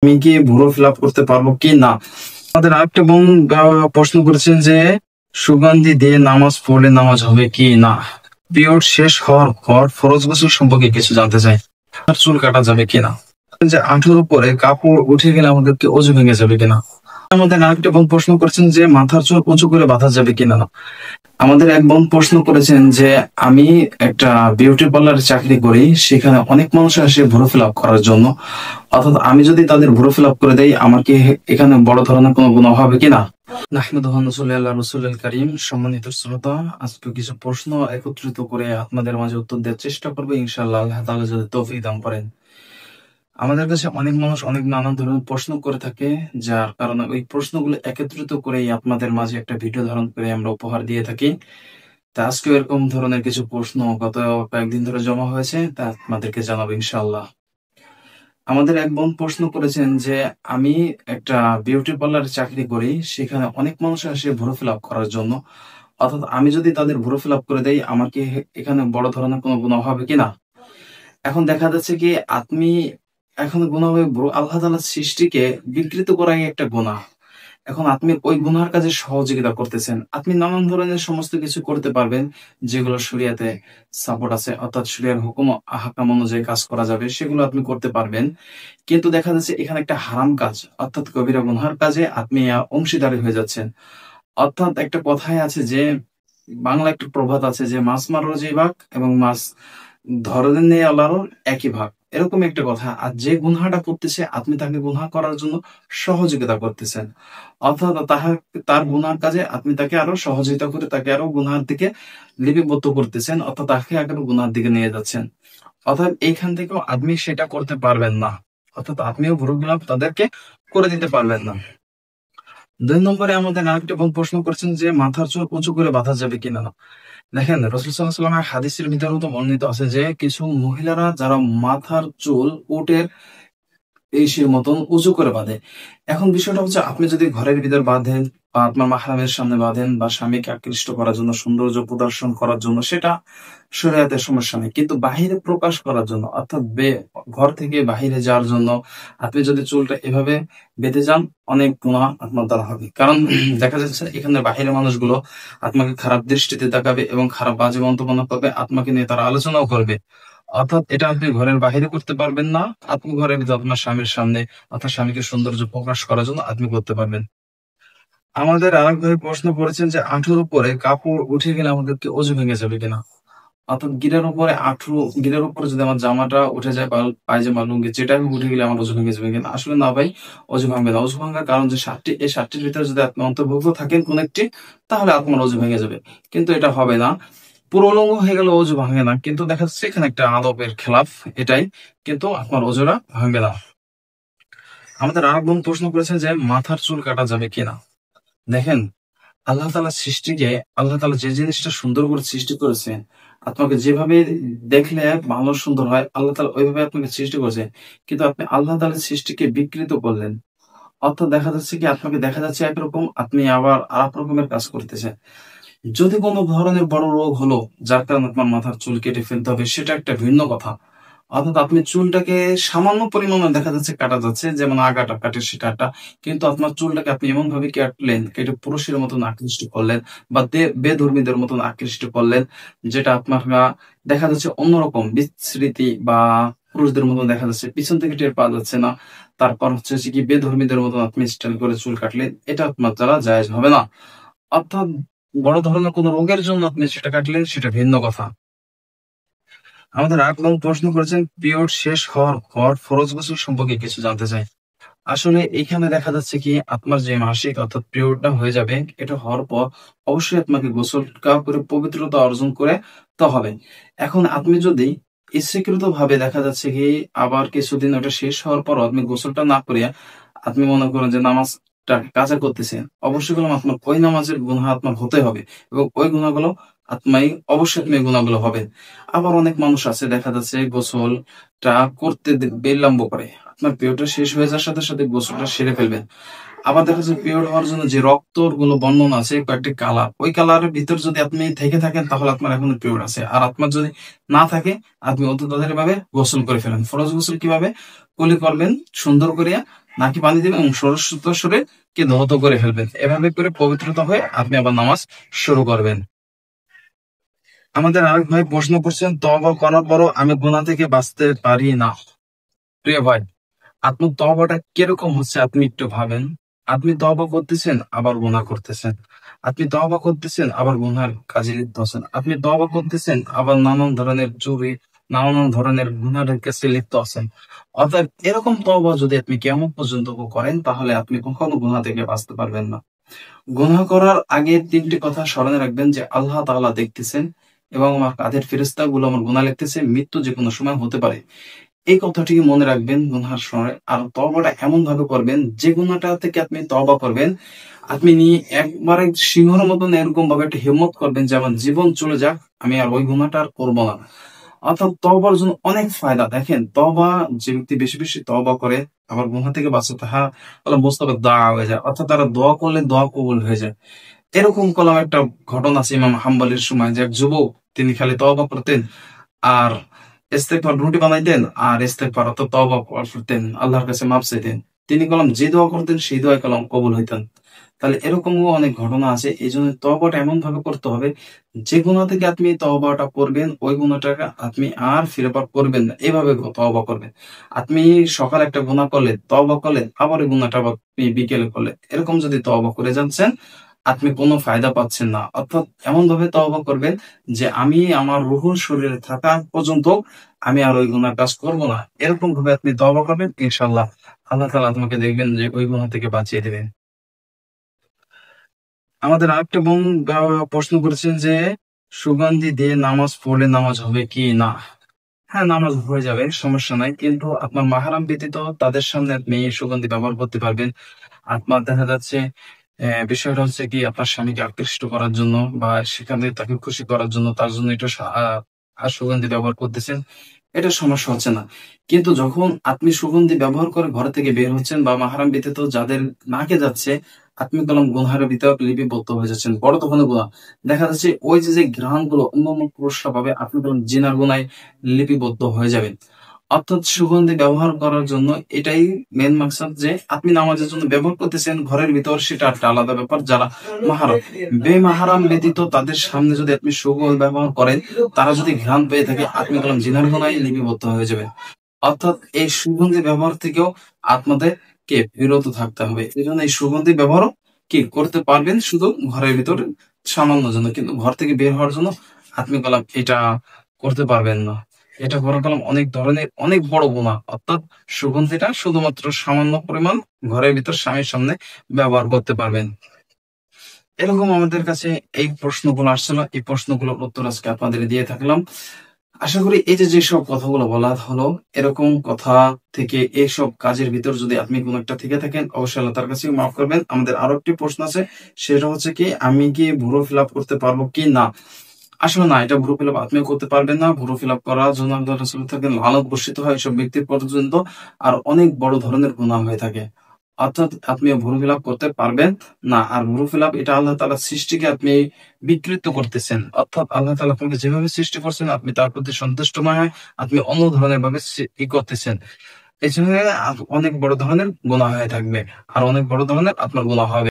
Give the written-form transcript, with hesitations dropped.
আমি কি ভুরু ফিল আপ করতে পারবো কি না? আমাদের আরেকটা বোন প্রশ্ন করেছেন যে সুগন্ধি দিয়ে নামাজ পড়লে নামাজ হবে কি না। পিরিয়ড শেষ হওয়ার পর ফরজ গোসল সম্পর্কে কিছু জানতে চাই। আর চুল কাটা যাবে কিনা, যে আঁঠুর উপরে কাপড় উঠে গেলে আমাদেরকে অজু ভেঙে যাবে কিনা। আমাদের আরেকটা বোন প্রশ্ন করেছেন যে মাথার চুল উঁচু করে বাঁধা যাবে কিনা। আমাদের এক বোন প্রশ্ন করেছেন যে আমি একটা বিউটি পার্লারে চাকরি করি, সেখানে অনেক মানুষ আসে ভুরু ফিল আপ করার জন্য। অর্থাৎ আমি যদি তাদের ভুরু ফিল আপ করে দেই, আমার কি এখানে বড় ধরনের কোনো গুনাহ হবে কিনা? নাহমাদুহু ওয়া নুসাল্লি আলা রাসূলিল কারীম। সম্মানিত শ্রোতা, আজকে কিছু প্রশ্ন একত্রিত করে আপনাদের মাঝে উত্তর দেওয়ার চেষ্টা করবো ইনশাআল্লাহ, আল্লাহ তাআলা যদি তৌফিক দান করেন। আমাদের কাছে অনেক মানুষ অনেক নানান ধরনের প্রশ্ন করে থাকে, যার কারণে ওই প্রশ্নগুলো একত্রিত করেই আপনাদের মাঝে একটা ভিডিও ধারণ করে আমরা উপহার দিয়ে থাকি। তা আজকেও এরকম ধরনের কিছু প্রশ্ন গত কয়েকদিন ধরে জমা হয়েছে, তা আপনাদেরকে জানাবো ইনশাআল্লাহ। আমাদের এক বোন প্রশ্ন করেছেন যে আমি একটা বিউটি পার্লারে চাকরি করি, সেখানে অনেক মানুষ আসে ভুরু ফিল আপ করার জন্য। অর্থাৎ আমি যদি তাদের ভুরু ফিল আপ করে দেই, আমার কি এখানে বড় ধরনের কোনো গুনাহ হবে কিনা? এখন দেখা যাচ্ছে কি আপনি এখন গুনাহ হবে আল্লাহ তাআলার সৃষ্টিকে বিকৃত করাই একটা গুনাহ। এখন আপনি ওই গুনার কাজে সহযোগিতা করতেছেন। আপনি নানান ধরনের সমস্ত কিছু করতে পারবেন, যেগুলো শরিয়াতে সাপোর্ট আছে, অর্থাৎ শরিয়ার হুকুম আহকাম অনুযায়ী কাজ করা যাবে, সেগুলো আপনি করতে পারবেন। কিন্তু দেখা যাচ্ছে এখানে একটা হারাম কাজ, অর্থাৎ কবিরা গুনহার কাজে আপনি অংশীদারি হয়ে যাচ্ছেন। অর্থাৎ একটা কথাই আছে যে, বাংলা একটা প্রবাদ আছে যে মাছ মারো যে ভাগ এবং মাছ ধরেন নেই আল্লাহর একই ভাগ, এরকম একটা কথা। আর যে গুনহাটা করতেছে আপনি তাকে গুনহা করার জন্য সহযোগিতা করতেছেন। অর্থাৎ তার গুনহার কাজে আপনি তাকে আরো সহযোগিতা করে তাকে আরো গুনহার দিকে লিপিবদ্ধ করতেছেন, অর্থাৎ তাকে আরো গুনহার দিকে নিয়ে যাচ্ছেন। অর্থাৎ এইখান থেকেও আপনি সেটা করতে পারবেন না, অর্থাৎ আপনিও ভুরুগুলো তাদেরকে করে দিতে পারবেন না। ২ নম্বরে আমাদের আরেকটা বোন প্রশ্ন করছেন যে মাথার চুল উঁচু করে বাঁধা যাবে কিনা। দেখেন, রাসূল সাল্লাল্লাহু আলাইহি ওয়াসাল্লামের হাদিসের ভিতরে তো বর্ণিত আছে যে কিছু মহিলারা যারা মাথার চুল উটের ইসের মতন উঁচু করে বাঁধে। এখন বিষয়টা হচ্ছে আপনি যদি ঘরের ভিতর বাঁধেন বা আপনার মাহরামের সামনে বাঁধেন বা স্বামীকে আকৃষ্ট করার জন্য, সৌন্দর্য প্রদর্শন করার জন্য, সেটা শরিয়াতের সমস্যা নেই। কিন্তু বাহিরে প্রকাশ করার জন্য, অর্থাৎ ঘর থেকে বাহিরে যাওয়ার জন্য আপনি যদি চুলটা এভাবে বেঁধে যান, অনেক গুনাহ আপনার দ্বারা হবে। কারণ দেখা যাচ্ছে এখানে বাহিরের মানুষগুলো আপনাকে খারাপ দৃষ্টিতে তাকাবে এবং খারাপ বাজে মন্তব্য করবে, আপনাকে নিয়ে তারা আলোচনাও করবে। অর্থাৎ এটা আপনি ঘরের বাহিরে করতে পারবেন না, আপনি ঘরের ভিতরে আপনার স্বামীর সামনে, অর্থাৎ স্বামীকে সৌন্দর্য প্রকাশ করার জন্য আপনি করতে পারবেন। আমাদের আরেক ভাই প্রশ্ন করেছেন যে আঁঠুর উপরে কাপড় উঠে গেলে আমাদেরকে অজু ভেঙে যাবে কিনা। অর্থাৎ গিরার উপরে যদি আমার জামাটা উঠে যায় বা পায়জামা লুঙ্গি যেটা উঠে গেলে আমার অজু ভেঙে যাবে কিনা। আসলে না ভাই, অজু ভাঙবে না। অজু ভাঙার কারণ যে এই ৭টির ভিতরে যদি আপনি অন্তর্ভুক্ত থাকেন কোন একটি, তাহলে আপনার অজু ভেঙে যাবে। কিন্তু এটা হবে না। পুরো উলঙ্গ হয়ে গেলে অজু ভাঙে না, কিন্তু দেখা যাচ্ছে এখানে একটা আদবের খেলাফ এটাই, কিন্তু আপনার অজুটা ভাঙবে না। আমাদের আরেক বোন প্রশ্ন করেছে যে মাথার চুল কাটা যাবে কিনা। দেখেন, আল্লাহ তাআলার সৃষ্টিকে, আল্লাহ তাআলা যে জিনিসটা সুন্দর করে সৃষ্টি করেছেন, আপনাকে যেভাবে দেখলে ভালো সুন্দর হয় আল্লাহ তাআলা ওইভাবে আপনাকে সৃষ্টি করেছে। কিন্তু আপনি আল্লাহ তাআলার সৃষ্টিকে বিকৃত করলেন। অর্থাৎ দেখা যাচ্ছে কি আপনাকে দেখা যাচ্ছে একরকম, আপনি আবার আরেক রকমের কাজ করতেছেন। যদি কোনো ধরনের বড় রোগ হলো যার কারণে আপনার মাথার চুল কেটে ফেলতে হবে, সেটা একটা ভিন্ন কথা। অর্থাৎ আপনি চুলটাকে সামান্য পরিমাণে দেখা যাচ্ছে কাটা যাচ্ছে, যেমন আগাটা কাটে সেটা একটা। কিন্তু আপনার চুলটাকে আপনি এমন ভাবে কাটলেন, কেটে পুরুষের মতন আকৃষ্ট করলেন বা বেধর্মীদের মতন আকৃষ্ট করলেন, যেটা আপনার দেখা যাচ্ছে অন্যরকম বিস্মৃতি, বা পুরুষদের মতন দেখা যাচ্ছে, পিছন থেকে টের পাওয়া যাচ্ছে না। তারপর হচ্ছে কি বেধর্মীদের মতন আপনি স্টাইল করে চুল কাটলেন, এটা আপনার দ্বারা জায়েজ হবে না। অর্থাৎ বড় ধরনের কোনো রোগের জন্য আপনি সেটা কাটলেন, সেটা ভিন্ন কথা। আমাদের আরেক বোন প্রশ্ন করেছেন পিরিয়ড শেষ হওয়ার পর ফরজ গোসল সম্পর্কে কিছু জানতে চাই। আসলে এখানে দেখা যাচ্ছে কি আপনার যে মাসিক অর্থাৎ পিরিয়ডটা হয়ে যাবে, এটা হওয়ার পর অবশ্যই আপনাকে গোসল করে পবিত্রতা অর্জন করে তো হবে। এখন আপনি যদি ইচ্ছাকৃত ভাবে দেখা যাচ্ছে কি আবার কিছুদিন ওটা শেষ হওয়ার পর আপনি গোসলটা না করিয়া আপনি মনে করেন যে নামাজটা কাজা করতেছেন, অবশ্যই বললাম আপনার ওই নামাজের গুনাহ আপনার হতে হবে এবং ওই গুনাহগুলো অবশ্যই আপনি গুনাহগুলো হবে। আবার অনেক মানুষ আছে দেখা যাচ্ছে গোসলটা করতে বিলম্ব করে, আপনার পিরিয়ডটা শেষ হয়ে যাওয়ার সাথে সাথে গোসলটা সেরে ফেলবেন। আবার দেখা যাচ্ছে পিরিয়ড হওয়ার জন্য যে রক্তর গুলো বর্ণনা আছে কয়েকটি কালার, ওই কালারের ভিতর যদি আপনি থেকে থাকেন তাহলে আপনার এখনো পিরিয়ড আছে। আর আপনার যদি না থাকে আপনি অতি তাড়াতাড়ি ভাবে গোসল করে ফেলেন। ফরজ গোসল কিভাবে কুলি করবেন? সুন্দর করিয়া নাকি পানি দিবেন এবং সমস্ত শরীরকে ধৌত করে ফেলবেন। এভাবে করে পবিত্রতা হয়ে আপনি আবার নামাজ শুরু করবেন। আমাদের আরেক ভাই প্রশ্ন করছেন, তওবা করার পরও আমি গুনাহ থেকে বাঁচতে পারি না। প্রিয় ভাই, আপনার তওবাটা কিরকম হচ্ছে আপনি একটু ভাবেন। আপনি তওবা করতেছেন আবার গুনাহ করতেছেন। আপনি তওবা করতেছেন আবার গুনার কাজে লিপ্ত আছেন। আপনি তওবা করতেছেন আবার নানান ধরনের চুরি, নানান ধরনের গুনার কাছে লিপ্ত আছেন। অর্থাৎ এরকম তওবা যদি আপনি কিয়ামত পর্যন্ত করেন তাহলে আপনি কখনো গুনাহ থেকে বাঁচতে পারবেন না। গুনাহ করার আগে ৩টি কথা স্মরণে রাখবেন যে আল্লাহ তাআলা দেখতেছেন এবং আমার কাঁধের ফেরেশতাগুলো আমার গুনাহ লিখতেছে। মৃত্যু যেকোনো সময় হতে পারে। এই কথাটিকে মনে রাখবেন গুনহার সময়। আর তওবাটা এমন ভাবে করবেন যে গুনাহটা থেকে আপনি তওবা করবেন, আপনি নিয়ে একবারে সিংহর মতন এরকম ভাবে একটা হিম্মত করবেন যে আমার জীবন চলে যাক, আমি আর ওই গুনাহটা আর করবো না। অর্থাৎ তওবার জন্য অনেক ফায়দা। দেখেন তওবা যে ব্যক্তি বেশি বেশি তওবা করে আবার গুনাহ থেকে বাঁচে তাহা বলে মোস্তাজাব দোয়া হয়ে যায়। অর্থাৎ তারা দোয়া করলে দোয়া কবুল হয়ে যায়। এরকম কলম একটা ঘটনা আছে ইমাম হাম্বলের সময় যে এক যুবক তিনি খালি তওবা করতেন আর ইস্তেগফার রুটি বানাইতেন আর ইস্তেগফার অর্থাৎ তওবা করতেন, আল্লাহর কাছে মাফ চাইতেন। তিনি কলম যে দোয়া করতেন সেই দোয়া কলম কবুল হইতেন। তাহলে এরকমও অনেক ঘটনা আছে। এই জন্য তওবাটা এমন ভাবে করতে হবে যে গুনাহ থেকে আপনি তওবাটা করবেন ওই গুনাহটাকে আপনি আর ফিরে পার করবেন না। এভাবে তওবা করবেন। আপনি সকালে একটা গুনাহ করলেন, তওবা করলেন, আবার ওই গুনাহটা আবার আপনি বিকেলে করলেন। এরকম যদি তওবা করে যাচ্ছেন আপনি কোনো ফায়দা পাচ্ছেন না। অর্থাৎ এমন ভাবে তওবা করবেন যে আমি আমার রুহুর শরীরে থাকা পর্যন্ত আমি আর ওই গুনার কাজ করব না। এরকম ভাবে আপনি তওবা করবেন, ইনশাআল্লাহ আল্লাহ তাআলা তোমাকে দেখবেন যে ওই গুনাহ থেকে বাঁচিয়ে দিবেন। আমাদের আরেকটা বোন প্রশ্ন করেছেন যে সুগন্ধি দিয়ে নামাজ পড়লে নামাজ হবে কি না? হ্যাঁ, নামাজ হয়ে যাবে, সমস্যা নাই। কিন্তু আপনার মাহরাম ব্যতীত তাদের সামনে আপনি সুগন্ধি ব্যবহার করতে পারবেন। আপনার দেখা যাচ্ছে বিষয়টা হচ্ছে কি আপনার স্বামীকে আকৃষ্ট করার জন্য বা সেখানে তাকে খুশি করার জন্য তার জন্য এটা সুগন্ধি ব্যবহার করতেছেন, এটা সমস্যা হচ্ছে না। কিন্তু যখন আপনি সুগন্ধি ব্যবহার করে ঘর থেকে বের হচ্ছেন বা মাহরাম ব্যতীত যাদের নাকে যাচ্ছে আপনি কলম গুনহারের ভিতর লিপিবদ্ধ হয়ে যাচ্ছেন, বড় তখন গুনাহ। দেখা যাচ্ছে ওই যে ঘ্রাণগুলো অন্যান্য পুরুষরা পাবে আপনি কলম জিনার গুনায় লিপিবদ্ধ হয়ে যাবেন। অর্থাৎ সুগন্ধি ব্যবহার করার জন্য এটাই মেন মাকসাদ যে আপনি নামাজের জন্য ব্যবহার করতেছেন ঘরের ভিতর, সেটা একটা আলাদা ব্যাপার। যারা মাহারাম, বেমাহারাম ব্যতীত তাদের সামনে যদি আপনি সুগন্ধি ব্যবহার করেন, তারা যদি ঘ্রাণ পেয়ে থাকে আপনি বললাম জিনার গোনায় লিপিবদ্ধ হয়ে যাবেন। অর্থাৎ এই সুগন্ধি ব্যবহার থেকেও আপনাদেরকে বিরত থাকতে হবে। এই জন্য এই সুগন্ধি ব্যবহারও কি করতে পারবেন শুধু ঘরের ভিতরে সামান্য জন্য, কিন্তু ঘর থেকে বের হওয়ার জন্য আপনি বললাম এটা করতে পারবেন না। এটা করা কলম অনেক ধরনের অনেক বড় গুনাহ। অর্থাৎ সুগন্ধিটা শুধুমাত্র সামান্য পরিমাণ ঘরের ভিতর স্বামীর সামনে ব্যবহার করতে পারবেন। এরকম আমাদের কাছে এই প্রশ্নগুলো আসছিল, এই প্রশ্নগুলোর উত্তর আজকে আপনাদের দিয়ে থাকলাম। আশা করি এই যে যেসব কথাগুলো বলা হলো এরকম কথা থেকে এইসব কাজের ভিতর যদি আপনি কোনো একটা থেকে থাকেন অবশ্যই আল্লাহ তার কাছে মাফ করবেন। আমাদের আরো একটি প্রশ্ন আছে, সেটা হচ্ছে কি আমি কি ভুরু ফিল আপ করতে পারবো কি না? আসলে না, এটা ভুরু ফিল আপ আপনিও করতে পারবেন না। ভুরু ফিল আপ করার জন্য আল্লাহ রাসূল থেকে লানত বর্ষিত হয় এসব ব্যক্তির পর্যন্ত, আর অনেক বড় ধরনের গুনাহ হয়ে থাকে। অর্থাৎ আপনি ভুরু ফিল আপ করতে পারবেন না। আর ভুরু ফিল আপ এটা আল্লাহ তাআলার সৃষ্টিকে আপনি বিকৃত করতেছেন। অর্থাৎ আল্লাহ তাআলা আপনাকে যেভাবে সৃষ্টি করছেন আপনি তার প্রতি সন্তুষ্ট নয় হয় আপনি অন্য ধরনের ভাবে করতেছেন। এই জন্য অনেক বড় ধরনের গুনাহ হয়ে থাকবে আর অনেক বড় ধরনের আপনার গুনাহ হবে।